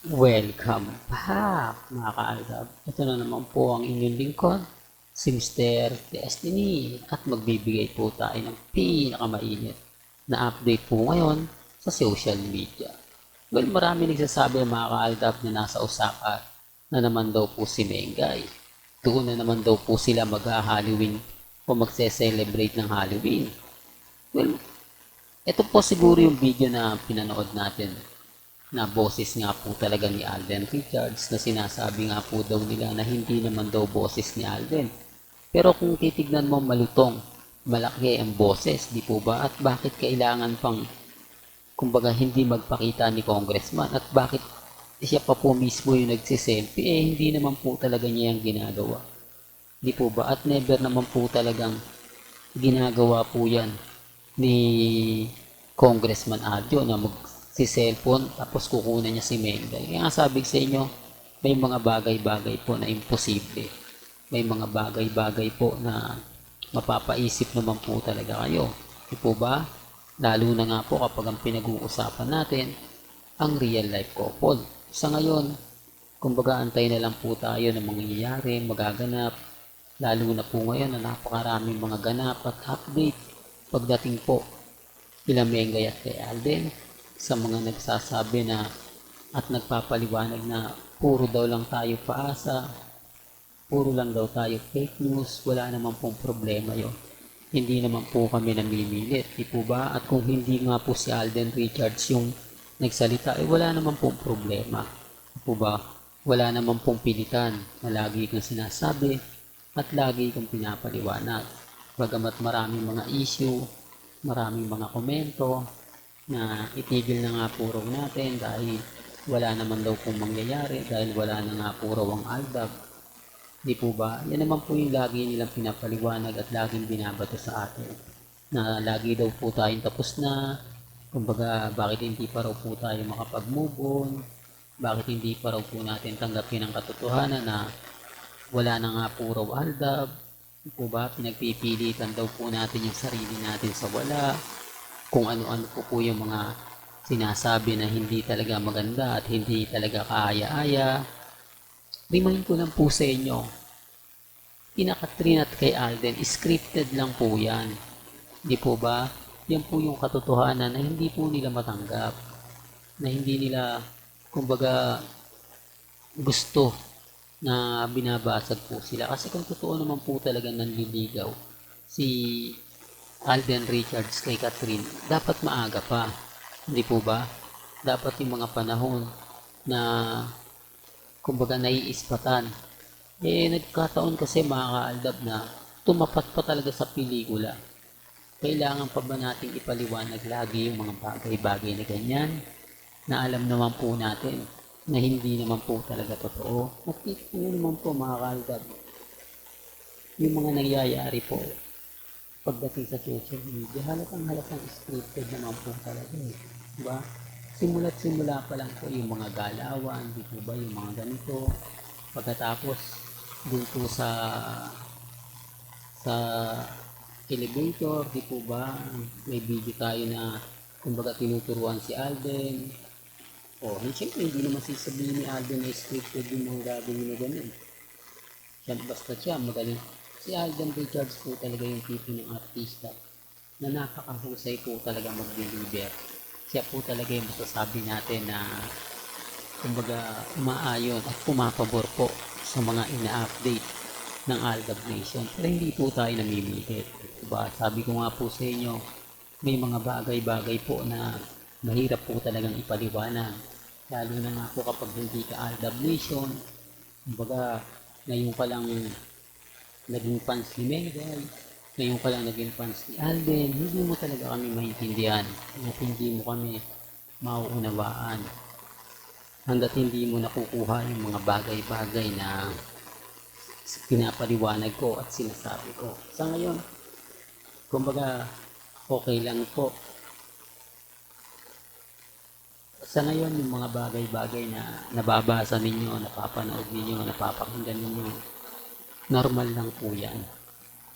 Welcome back mga kaalab. Ito na naman po ang inyong lingkod, si Mr. Destiny, at magbibigay po tayo ng pinakamainit na update po ngayon sa social media. Well, marami nagsasabi mga kaalab na nasa Osaka na naman daw po si Mengay. Doon na naman daw po sila mag-Halloween o magse-celebrate ng Halloween. Well, ito po siguro yung video na pinanood natin na boses nga po talaga ni Alden Richards na sinasabi nga po daw nila na hindi naman daw boses ni Alden. Pero kung titignan mo malutong, malaki ang boses, di po ba? At bakit kailangan pang, kumbaga, hindi magpakita ni Congressman? At bakit siya pa po mismo yung nagsiselfie? Hindi naman po talaga niya yung ginagawa. Di po ba? At never naman po talagang ginagawa po yan ni Congressman Adjo na si cellphone tapos kukunan niya si Mengay. Kaya nga sabi sa inyo, may mga bagay-bagay po na imposible. May mga bagay-bagay po na mapapaisip naman po talaga kayo. Di po ba? Lalo na nga po kapag ang pinag-uusapan natin, ang real life couple. Sa ngayon, kumbaga antay na lang po tayo ng mangyayari, magaganap. Lalo na po ngayon na napakaraming mga ganap at update pagdating po kila Mengay at kay Alden, sa mga nagsasabi na at nagpapaliwanag na puro daw lang tayo paasa, puro lang daw tayo fake news, wala naman pong problema yon. Hindi naman po kami namimilit, di po ba? At kung hindi nga po si Alden Richards yung nagsalita, wala naman pong problema. Di po ba? Wala naman pong pilitan na lagi kong sinasabi at lagi kong pinapaliwanag. Bagamat maraming mga issue, maraming mga komento, na itigil na nga po raw natin dahil wala naman daw pong mangyayari, dahil wala na nga po raw ang ALDAB. Di po ba? Yan naman po yung lagi nilang pinapaliwanag at laging binabato sa atin. Na lagi daw po tayong tapos na, kumbaga bakit hindi pa raw po tayo makapag-move on, bakit hindi pa raw po natin tanggapin ang katotohanan na wala na nga po raw ALDAB. Di po ba? Pinagpipilitan daw po natin yung sarili natin sa wala, kung ano-ano po yung mga sinasabi na hindi talaga maganda at hindi talaga kaaya-aya. Remind ko lang po sa inyo, kina Katrin at kay Alden, scripted lang po yan. Di po ba? Yan po yung katotohanan na hindi po nila matanggap. Na hindi nila, kumbaga, gusto na binabasag po sila. Kasi kung totoo naman po talaga nanliligaw si Alden Richards kay Catherine, dapat maaga pa. Hindi po ba? Dapat yung mga panahon na kumbaga naiispatan. Nagkataon kasi mga kaaldab na tumapat pa talaga sa pelikula. Kailangan pa ba nating ipaliwanag lagi yung mga bagay-bagay na ganyan na alam naman po natin na hindi naman po talaga totoo. At ano naman po mga kaaldab, yung mga nangyayari po pagdating sa social media, halatang scripted naman po talaga eh. Diba? Simula't simula pa lang po yung mga galawan, di po ba, yung mga ganito. Pagkatapos, dun po sa elevator, di po ba, may video tayo na kumbaga tinuturuan si Alden. Siyempre, hindi naman sasabihin ni Alden na scripted yung mga gagawin na ganun. Basta siya, magaling. Si Alden Richards po talaga yung tipo ng artista na napakahusay po talaga mag-deliver. Siya po talaga yung masasabi natin na kumbaga umaayon at pumapabor po sa mga ina-update ng Aldab Nation. Pero hindi po tayo namimilit. Diba? Sabi ko nga po sa inyo, may mga bagay-bagay po na mahirap po talagang ipaliwanag. Lalo na nga po kapag hindi ka Aldab Nation, kumbaga ngayon ka lang naging fans ni Mengay, ngayon ka lang naging fans ni Alden, hindi mo talaga kami maintindihan at hindi mo kami mauunawaan hanggat hindi mo nakukuha yung mga bagay-bagay na pinapaliwanag ko at sinasabi ko. Sa ngayon, kumbaga okay lang po. Sa ngayon, yung mga bagay-bagay na nababasa ninyo, napapanood ninyo, napapakinggan ninyo, normal lang po yan.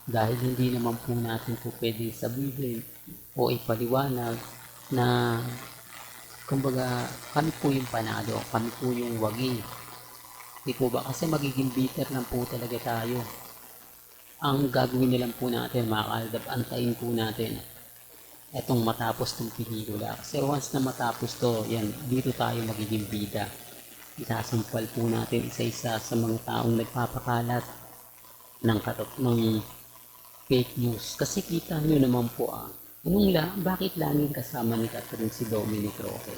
Dahil hindi naman po natin po pwede sabihin o ipaliwanag na kumbaga kami po yung panalo, kami po yung wagi. Di po ba? Kasi magiging bitter lang po talaga tayo. Ang gagawin na lang po natin mga kaaldab, antayin po natin etong matapos tong pelikula. Kasi once na matapos to, yan, dito tayo magiging bida. Isasampal po natin isa-isa sa mga taong nagpapakalat ng fake news. Kasi kita nyo naman po bakit laging kasama ni Catherine si Dominic Roque?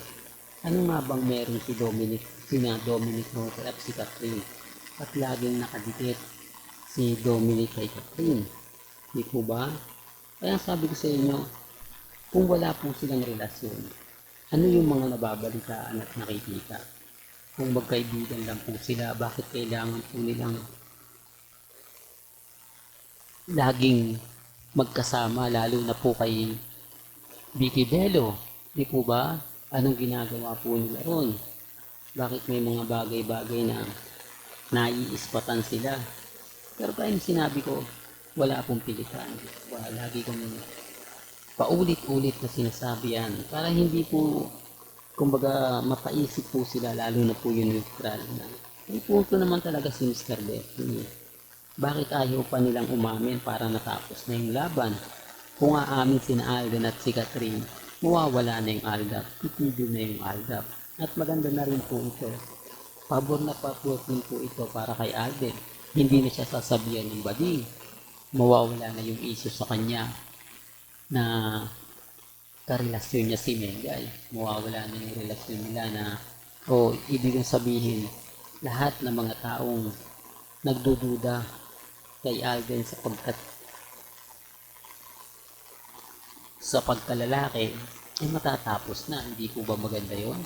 Ano nga bang meron sina Dominic Roque at si Catherine? At laging nakadikit si Dominic kay Catherine. Di po ba? Kaya sabi ko sa inyo, kung wala po silang relasyon, ano yung mga nababalitaan at nakikita? Kung magkaibigan lang po sila, bakit kailangan po nilang laging magkasama, lalo na po kay Vicky Bello? Di po ba? Anong ginagawa po nila ron? Bakit may mga bagay-bagay na naiispatan sila? Pero kaya sinabi ko, wala pong pilitan. Lagi kong paulit-ulit na sinasabi yan para hindi po, kumbaga, mapaisip po sila, lalo na po yung neutral na may punto naman talaga si Mr. Destiny. Bakit ayaw pa nilang umamin para natapos na yung laban? Kung aamin sina Alden at si Catherine, mawawala na yung Aldab, titigil na yung Aldab. At maganda na rin po ito. Pabor na pabor din po ito para kay Alden. Hindi na siya sasabihan ng bading. Mawawala na yung issue sa kanya na karelasyon niya si Mengay. Mawawala na yung relasyon nila na ibig sabihin lahat ng mga taong nagdududa kay Alden sa pagkalalaki ay matatapos na. Hindi po ba maganda yon?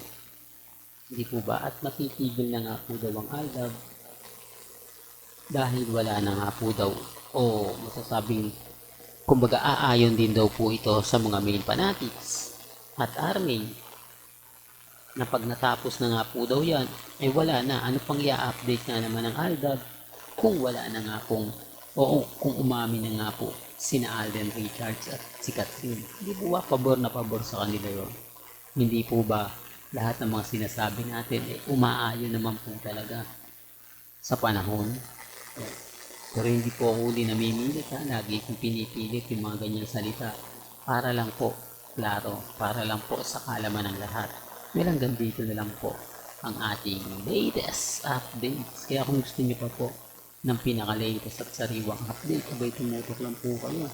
Hindi po ba? At matitigil na nga po daw ang Aldab dahil wala na nga po daw masasabing, kumbaga, aayon din daw po ito sa mga main fanatics at army na pag natapos na nga po daw yan ay wala na. Ano pang i-update na naman ng Aldab kung wala na nga kung umamin na nga po sina Alden Richards at si Catherine? Hindi po ba pabor na pabor sa kanila yun? Hindi po ba lahat ng mga sinasabi natin umaayon naman po talaga sa panahon? Pero hindi po ako uli namimilit lagi kong pinipilit yung mga ganyang salita para lang po, klaro, para lang po sa kaalaman ng lahat. Hanggang dito na lang po ang ating latest updates. Kaya kung gusto niyo pa po ng pinaka-latest at sariwang update, abay tumutok lang po kayo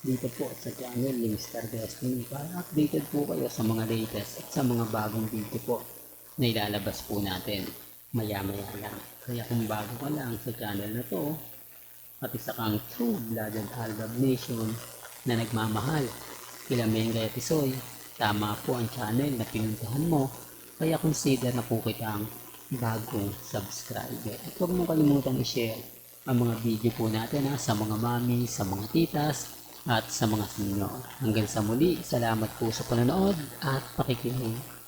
dito po sa channel ni Mr. Destiny para updated po kayo sa mga latest at sa mga bagong video po na ilalabas po natin maya-maya lang. Kaya kung bago ka lang sa channel na to at isa kang true-blooded Aldab Nation na nagmamahal kila Mengay at Isoy, tama po ang channel na pinuntahan mo. Kaya consider na po kitang bagong subscriber. At huwag mo kalimutang i-share ang mga video po natin sa mga mami, sa mga titas, at sa mga senior. Hanggang sa muli, salamat po sa panonood at pakikinig.